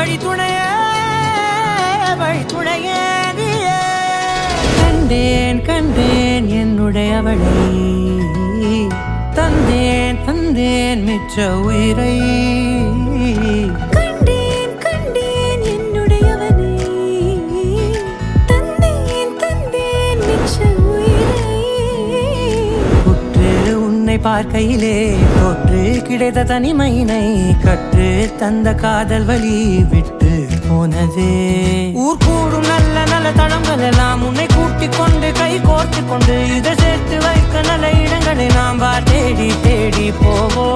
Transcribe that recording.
வழி துணையே வழி துணையே நீயே. கண்டேன் கண்டேன் என்னுடையவளை, தந்தேன் தந்தேன் மிச்ச உயிரை. கண்டேன் கண்டேன் என்னுடையவனை, தந்தேன் தந்தேன் மிச்ச உயிரை. உற்று உன்னை பார்க்கையிலே தொற்று கிடைத்த தனிமையினை கற்று தந்த காதல் வழி விட்டு போனதே. ஊர் கூடும் நல்ல நல்ல தளங்கள் எல்லாம் உன்னை கூட்டிக் கொண்டு கை கோர்த்து கொண்டு இதை சேர்த்து வைக்க நல்ல இடங்களை நாம் தேடி தேடி போவோம்.